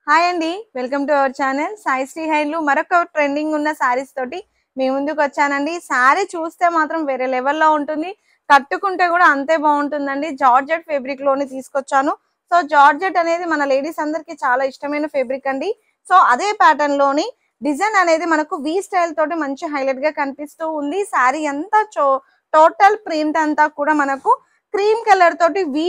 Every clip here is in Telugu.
హాయ్ అండి, welcome to our channel Sai Sri హైలు. మరొక ట్రెండింగ్ ఉన్న సారీస్ తోటి మీ ముందుకు వచ్చానండి. సారీ చూస్తే మాత్రం వేరే లెవెల్లో ఉంటుంది, కట్టుకుంటే కూడా అంతే బాగుంటుందండి. జార్జెట్ ఫేబ్రిక్ లోని తీసుకొచ్చాను. సో జార్జెట్ అనేది మన లేడీస్ అందరికి చాలా ఇష్టమైన ఫేబ్రిక్ అండి. సో అదే ప్యాటర్న్ లోని డిజైన్ అనేది మనకు వి స్టైల్ తోటి మంచి హైలైట్ గా కనిపిస్తూ ఉంది. సారీ అంతా టోటల్ ప్రింట్ అంతా కూడా మనకు క్రీమ్ కలర్ తోటి వి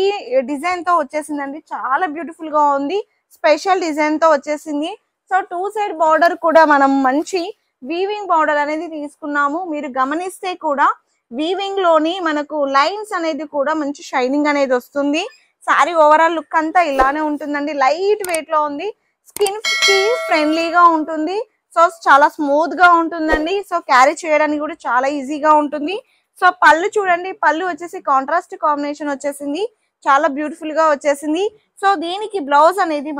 డిజైన్ తో వచ్చేసిందండి. చాలా బ్యూటిఫుల్ గా ఉంది, స్పెషల్ డిజైన్ తో వచ్చేసింది. సో టూ సైడ్ బార్డర్ కూడా మనం మంచి వీవింగ్ బార్డర్ అనేది తీసుకున్నాము. మీరు గమనిస్తే కూడా వీవింగ్ లోని మనకు లైన్స్ అనేది కూడా మంచి షైనింగ్ అనేది వస్తుంది. సారీ ఓవరాల్ లుక్ అంతా ఇలానే ఉంటుందండి. లైట్ వెయిట్ లో ఉంది, స్కిన్ కి ఫ్రెండ్లీగా ఉంటుంది. సో చాలా స్మూత్ గా ఉంటుందండి. సో క్యారీ చేయడానికి కూడా చాలా ఈజీగా ఉంటుంది. సో పళ్ళు చూడండి, పళ్ళు వచ్చేసి కాంట్రాస్ట్ కాంబినేషన్ వచ్చేసింది, చాలా బ్యూటిఫుల్ గా వచ్చేసింది. సో దీనికి బ్లౌజ్ అనేది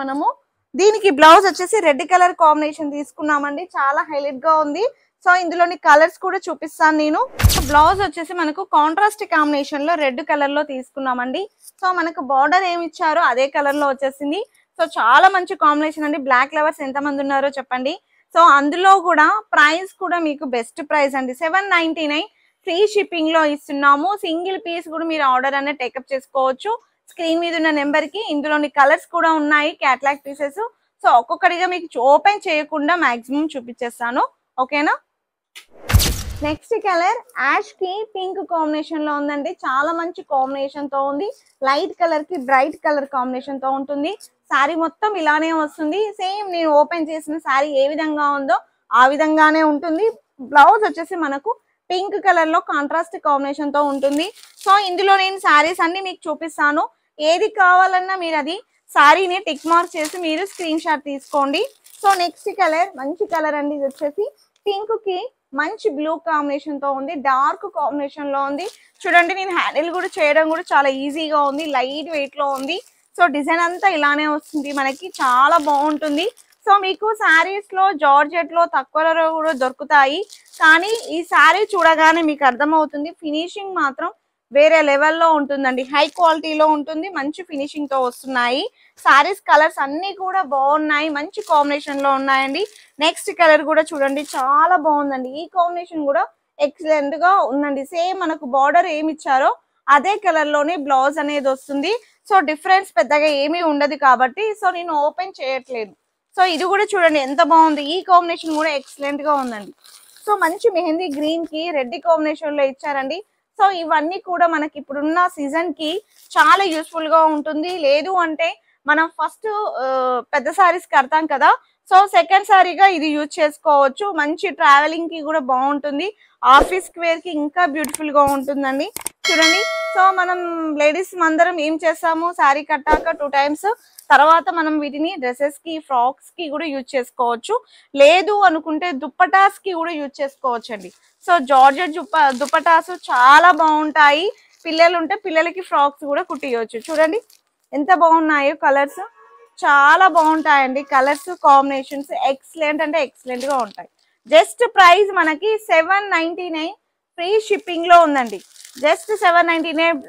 దీనికి బ్లౌజ్ వచ్చేసి రెడ్ కలర్ కాంబినేషన్ తీసుకున్నామండి, చాలా హైలైట్ గా ఉంది. సో ఇందులోని కలర్స్ కూడా చూపిస్తాను నేను. బ్లౌజ్ వచ్చేసి మనకు కాంట్రాస్ట్ కాంబినేషన్ లో రెడ్ కలర్ లో తీసుకున్నామండి. సో మనకు బార్డర్ ఏమి ఇచ్చారో అదే కలర్ లో వచ్చేసింది. సో చాలా మంచి కాంబినేషన్ అండి. బ్లాక్ లవర్స్ ఎంత మంది ఉన్నారో చెప్పండి. సో అందులో కూడా ప్రైస్ కూడా మీకు బెస్ట్ ప్రైస్ అండి, 799 ఫ్రీ షిప్పింగ్ లో ఇస్తున్నాము. సింగిల్ పీస్ కూడా మీరు ఆర్డర్ అనేది టేకప్ చేసుకోవచ్చు. స్క్రీన్ మీద ఉన్న నెంబర్ కి ఇందులోని కలర్స్ కూడా ఉన్నాయి, క్యాటలాగ్ పీసెస్. సో ఒక్కొక్కటిగా మీకు ఓపెన్ చేయకుండా మాక్సిమం చూపించేస్తాను, ఓకేనా. నెక్స్ట్ కలర్ యాష్ కి పింక్ కాంబినేషన్ లో ఉందండి. చాలా మంచి కాంబినేషన్ తో ఉంది. లైట్ కలర్ కి బ్రైట్ కలర్ కాంబినేషన్ తో ఉంటుంది. శారీ మొత్తం ఇలానే వస్తుంది. సేమ్ నేను ఓపెన్ చేసిన శారీ ఏ విధంగా ఉందో ఆ విధంగానే ఉంటుంది. బ్లౌజ్ వచ్చేసి మనకు పింక్ కలర్ లో కాంట్రాస్ట్ కాంబినేషన్ తో ఉంటుంది. సో ఇందులో నేను శారీస్ అన్ని మీకు చూపిస్తాను. ఏది కావాలన్నా మీరు అది శారీని టిక్ మార్క్ చేసి మీరు స్క్రీన్ షాట్ తీసుకోండి. సో నెక్స్ట్ కలర్ మంచి కలర్ అండి. ఇది వచ్చేసి పింక్ కి మంచి బ్లూ కాంబినేషన్ తో ఉంది, డార్క్ కాంబినేషన్ లో ఉంది. చూడండి, నేను హ్యాండిల్ కూడా చేయడం కూడా చాలా ఈజీగా ఉంది, లైట్ వెయిట్ లో ఉంది. సో డిజైన్ అంతా ఇలానే వస్తుంది మనకి, చాలా బాగుంటుంది. సో మీకు శారీస్ లో జార్జెట్ లో తక్కువలో కూడా దొరుకుతాయి, కానీ ఈ శారీ చూడగానే మీకు అర్థమవుతుంది ఫినిషింగ్ మాత్రం వేరే లెవెల్లో ఉంటుందండి. హై క్వాలిటీలో ఉంటుంది, మంచి ఫినిషింగ్ తో వస్తున్నాయి. శారీస్ కలర్స్ అన్ని కూడా బాగున్నాయి, మంచి కాంబినేషన్ లో ఉన్నాయండి. నెక్స్ట్ కలర్ కూడా చూడండి, చాలా బాగుందండి. ఈ కాంబినేషన్ కూడా ఎక్సలెంట్ గా ఉందండి. సేమ్ మనకు బార్డర్ ఏమి ఇచ్చారో అదే కలర్ లోనే బ్లౌజ్ అనేది వస్తుంది. సో డిఫరెన్స్ పెద్దగా ఏమీ ఉండదు కాబట్టి సో నేను ఓపెన్ చేయట్లేదు. సో ఇది కూడా చూడండి ఎంత బాగుంది. ఈ కాంబినేషన్ కూడా ఎక్సలెంట్ గా ఉందండి. సో మంచి మెహందీ గ్రీన్ కి రెడ్ కాంబినేషన్ లో ఇచ్చారండి. సో ఇవన్నీ కూడా మనకి ఇప్పుడున్న సీజన్ కి చాలా యూస్ఫుల్ గా ఉంటుంది. లేదు అంటే మనం ఫస్ట్ పెద్ద సారీస్ కడతాం కదా, సో సెకండ్ సారీగా ఇది యూజ్ చేసుకోవచ్చు. మంచి ట్రావెలింగ్ కి కూడా బాగుంటుంది, ఆఫీస్ వేర్ కి ఇంకా బ్యూటిఫుల్ గా ఉంటుందండి. చూడండి, సో మనం లేడీస్ అందరం ఏం చేస్తాము, శారీ కట్టాక 2 times తర్వాత మనం వీటిని డ్రెస్సెస్ కి ఫ్రాక్స్ కి కూడా యూజ్ చేసుకోవచ్చు. లేదు అనుకుంటే దుప్పటాస్ కి కూడా యూజ్ చేసుకోవచ్చు అండి. సో జార్జెట్ దుప్పటాస్ చాలా బాగుంటాయి. పిల్లలు ఉంటే పిల్లలకి ఫ్రాక్స్ కూడా కుట్టియవచ్చు. చూడండి ఎంత బాగున్నాయో కలర్స్, చాలా బాగుంటాయండి. కలర్స్ కాంబినేషన్స్ ఎక్సలెంట్ అంటే ఎక్సలెంట్ గా ఉంటాయి. జస్ట్ ప్రైస్ మనకి 799 ఫ్రీ షిప్పింగ్ లో ఉందండి. జస్ట్ 799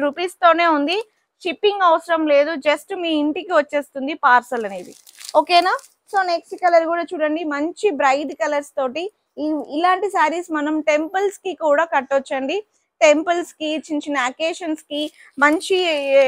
రూపీస్ తోనే ఉంది, షిప్పింగ్ అవసరం లేదు. జస్ట్ మీ ఇంటికి వచ్చేస్తుంది పార్సల్ అనేది, ఓకేనా. సో నెక్స్ట్ కలర్ కూడా చూడండి, మంచి బ్రైట్ కలర్స్ తోటి ఇలాంటి శారీస్ మనం టెంపుల్స్ కి కూడా కట్టొచ్చండి. టెంపుల్స్ కి, చిన్న చిన్న అకేషన్స్ కి, మంచి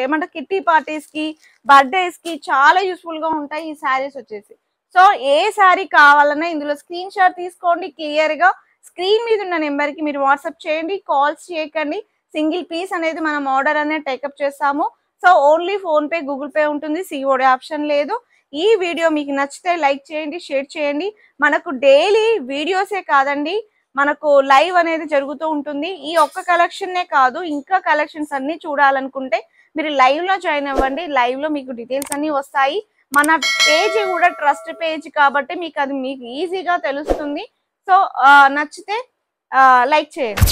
ఏమంటే కిట్టి పార్టీస్ కి, బర్త్డేస్ కి చాలా యూస్ఫుల్ గా ఉంటాయి ఈ శారీస్ వచ్చేసి. సో ఏ శారీ కావాలన్నా ఇందులో స్క్రీన్ షాట్ తీసుకోండి. క్లియర్ గా స్క్రీన్ మీద ఉన్న నెంబర్ కి మీరు వాట్సాప్ చేయండి, కాల్స్ చేయకండి. సింగిల్ పీస్ అనేది మనం ఆర్డర్ అనేది టేకప్ చేస్తాము. So only phone pay, Google pay ఉంటుంది, సిఓడి ఆప్షన్ లేదు. ఈ వీడియో మీకు నచ్చితే లైక్ చేయండి, షేర్ చేయండి. మనకు డైలీ వీడియోసే కాదండి, మనకు లైవ్ అనేది జరుగుతూ ఉంటుంది. ఈ ఒక్క కలెక్షన్నే కాదు, ఇంకా కలెక్షన్స్ అన్ని చూడాలనుకుంటే మీరు లైవ్ లో జాయిన్ అవ్వండి. లైవ్ లో మీకు డీటెయిల్స్ అన్ని వస్తాయి. మన పేజ్ కూడా ట్రస్ట్ పేజ్ కాబట్టి మీకు అది మీకు ఈజీగా తెలుస్తుంది. సో నచ్చితే లైక్ చేయండి.